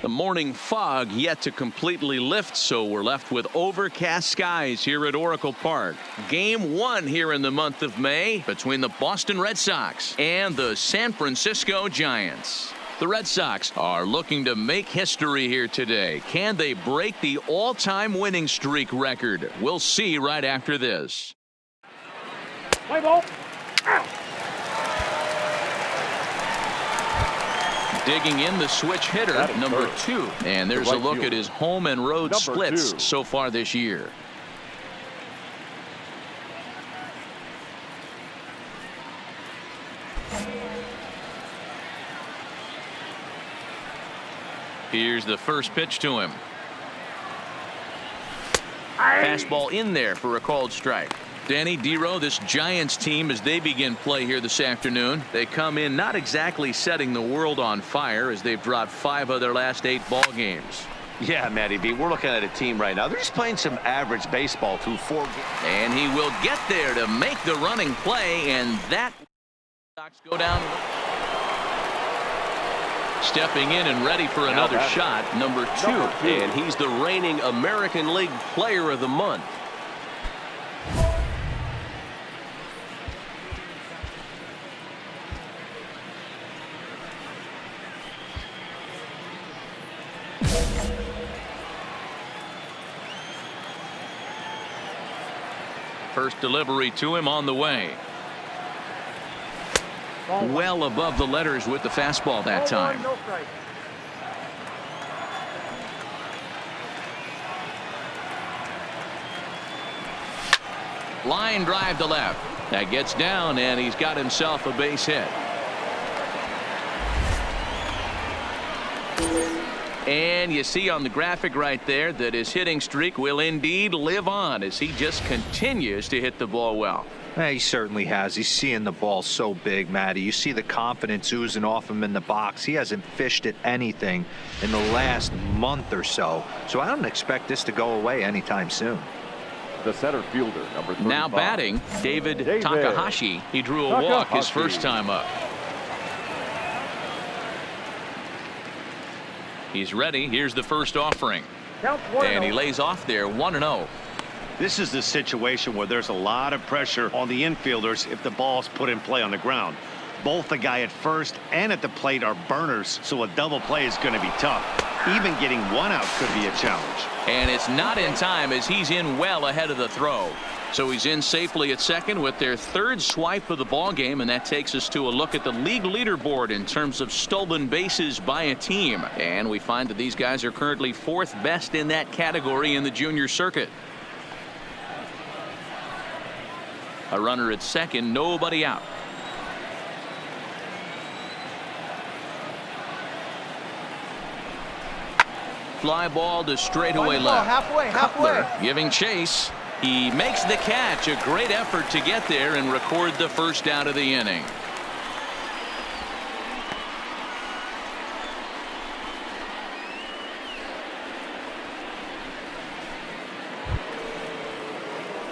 The morning fog yet to completely lift, so we're left with overcast skies here at Oracle Park. Game 1 here in the month of May between the Boston Red Sox and the San Francisco Giants. The Red Sox are looking to make history here today. Can they break the all-time winning streak record? We'll see right after this. Play ball. Digging in the switch hitter, number 2. And there's a look at his home and road splits so far this year. Here's the first pitch to him. Fastball in there for a called strike. Danny Dero, this Giants team, as they begin play here this afternoon, they come in not exactly setting the world on fire as they've dropped 5 of their last 8 ball games. Yeah, Matty B, we're looking at a team right now. They're just playing some average baseball through 4 games. And he will get there to make the running play, and that Sox go down. Stepping in and ready for another shot, number 2. And he's the reigning American League Player of the Month. First delivery to him on the way. Well above the letters with the fastball that time. Line drive to left. That gets down, and he's got himself a base hit. And you see on the graphic right there that his hitting streak will indeed live on as he just continues to hit the ball well. He certainly has. He's seeing the ball so big, Matty. You see the confidence oozing off him in the box. He hasn't fished at anything in the last month or so. So I don't expect this to go away anytime soon. The center fielder, number 35. Now batting, David Takahashi. He drew a walk his first time up. He's ready. Here's the first offering. And he lays off there 1-0. This is the situation where there's a lot of pressure on the infielders if the ball's put in play on the ground. Both the guy at first and at the plate are burners, so a double play is going to be tough. Even getting 1 out could be a challenge. And it's not in time as he's in well ahead of the throw. So he's in safely at second with their 3rd swipe of the ball game, and that takes us to a look at the league leaderboard in terms of stolen bases by a team. And we find that these guys are currently 4th best in that category in the junior circuit. A runner at second, nobody out. Fly ball to straightaway left. Cutler giving chase. He makes the catch. A great effort to get there and record the first out of the inning.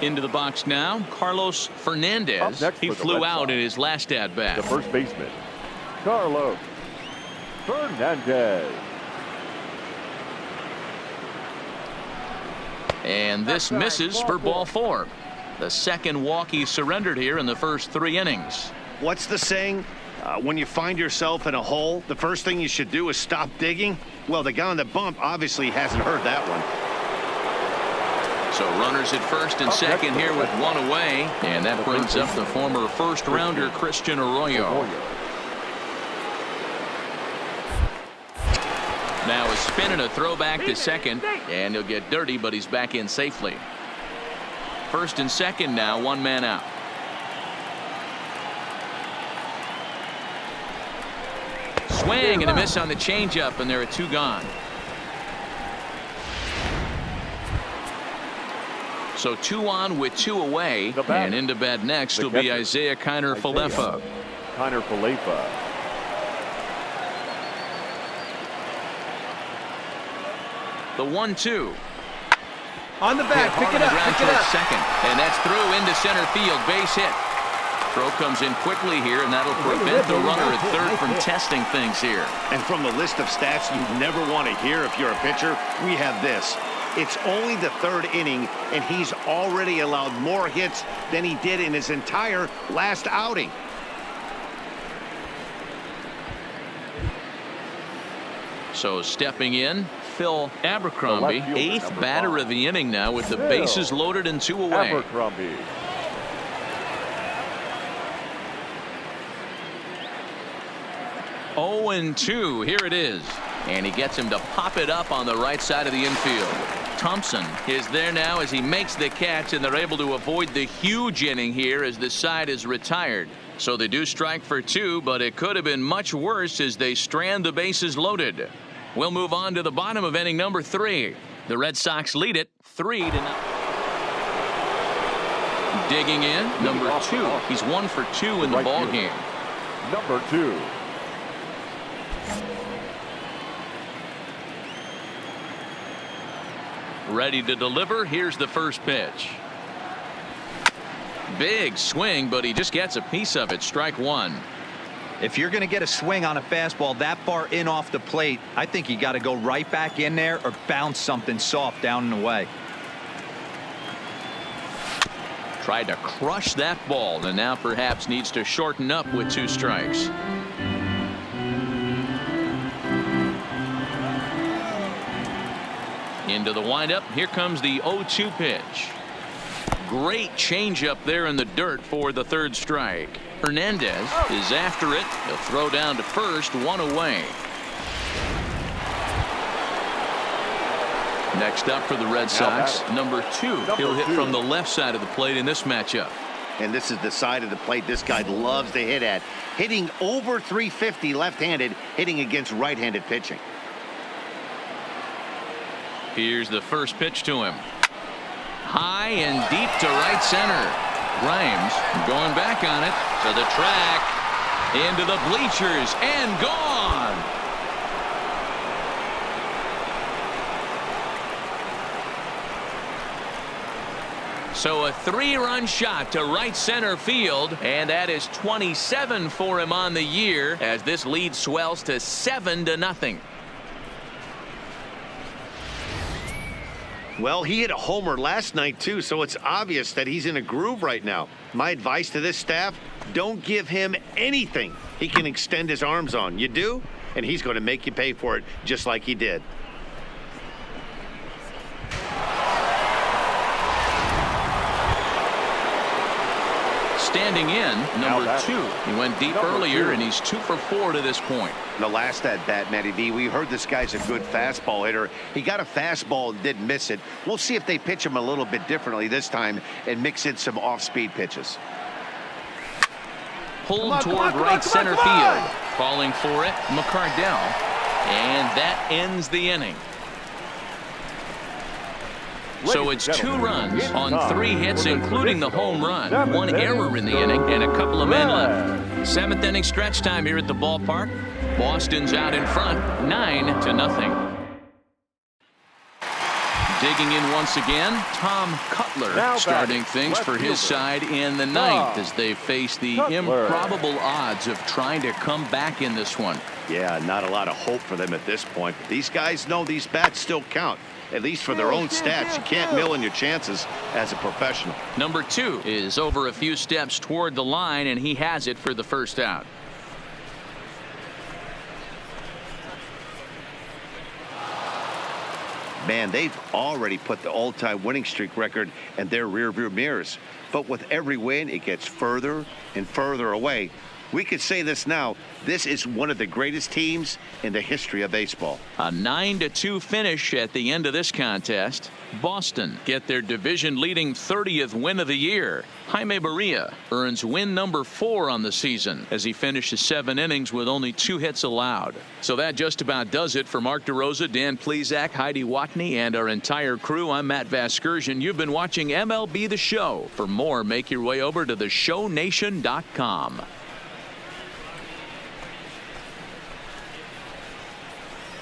Into the box now, Carlos Fernandez. He flew out in his last at bat. The first baseman, Carlos Fernandez. And this misses for ball 4. The second walk he surrendered here in the first 3 innings. What's the saying? When you find yourself in a hole, the first thing you should do is stop digging. Well, the guy on the bump obviously hasn't heard that one. So runners at first and second here with 1 away. And that brings up the former first rounder Christian Arroyo. Now a spin and a throwback to second, and he'll get dirty, but he's back in safely. First and second now, 1 man out. Swing and a miss on the changeup, and there are 2 gone. So 2 on with 2 away, and into bat next will be Isaiah Kiner-Falefa. The 1-2. On the back, pick it up, Second, and that's through into center field, base hit. Throw comes in quickly here, and that'll prevent the runner at third from testing things here. And from the list of stats you never want to hear if you're a pitcher, we have this. It's only the third inning, and he's already allowed more hits than he did in his entire last outing. So stepping in, Phil Abercrombie, 8th batter of the inning now with the bases loaded and 2 away. Abercrombie. Oh, and 2. Here it is. And he gets him to pop it up on the right side of the infield. Thompson is there now as he makes the catch, and they're able to avoid the huge inning here as the side is retired. So they do strike for 2, but it could have been much worse as they strand the bases loaded. We'll move on to the bottom of inning number 3. The Red Sox lead it 3-0. Digging in, number 2. He's 1 for 2 in the ball game. Number 2. Ready to deliver. Here's the first pitch. Big swing, but he just gets a piece of it. Strike 1. If you're going to get a swing on a fastball that far in off the plate, I think you got to go right back in there or bounce something soft down and away. Tried to crush that ball, and now perhaps needs to shorten up with 2 strikes. Into the windup. Here comes the 0-2 pitch. Great changeup there in the dirt for the 3rd strike. Hernandez is after it. He'll throw down to first, 1 away. Next up for the Red Sox, number 2. He'll hit from the left side of the plate in this matchup. And this is the side of the plate this guy loves to hit at. Hitting over 350 left-handed, hitting against right-handed pitching. Here's the first pitch to him. High and deep to right center. Grimes going back on it to the track, into the bleachers, and gone. So a 3-run shot to right center field, and that is 27 for him on the year as this lead swells to 7-0. Well, he hit a homer last night, too, so it's obvious that he's in a groove right now. My advice to this staff, don't give him anything he can extend his arms on. You do, and he's going to make you pay for it just like he did. Standing in, number 2. He went deep earlier, and he's 2 for 4 to this point. The last at bat, Matty V, we heard this guy's a good fastball hitter. He got a fastball and didn't miss it. We'll see if they pitch him a little bit differently this time and mix in some off-speed pitches. Pulled toward right center field. Calling for it, McCardell. And that ends the inning. So it's 2 runs on 3 hits, including the home run. 1 error in the inning, and a couple of men left. 7th inning stretch time here at the ballpark. Boston's out in front, 9-0. Digging in once again, Tom Cutler starting things for his side in the 9th as they face the improbable odds of trying to come back in this one. Yeah, not a lot of hope for them at this point. These guys know these bats still count. At least for their own stats. You can't mill in your chances as a professional. Number 2 is over a few steps toward the line, and he has it for the first out. Man, they've already put the all-time winning streak record in their rearview mirrors. But with every win, it gets further and further away. We could say this now. This is one of the greatest teams in the history of baseball. A 9-2 finish at the end of this contest. Boston get their division-leading 30th win of the year. Jaime Barria earns win number 4 on the season as he finishes 7 innings with only 2 hits allowed. So that just about does it for Mark DeRosa, Dan Plesac, Heidi Watney, and our entire crew. I'm Matt Vasgersian. You've been watching MLB The Show. For more, make your way over to theshownation.com.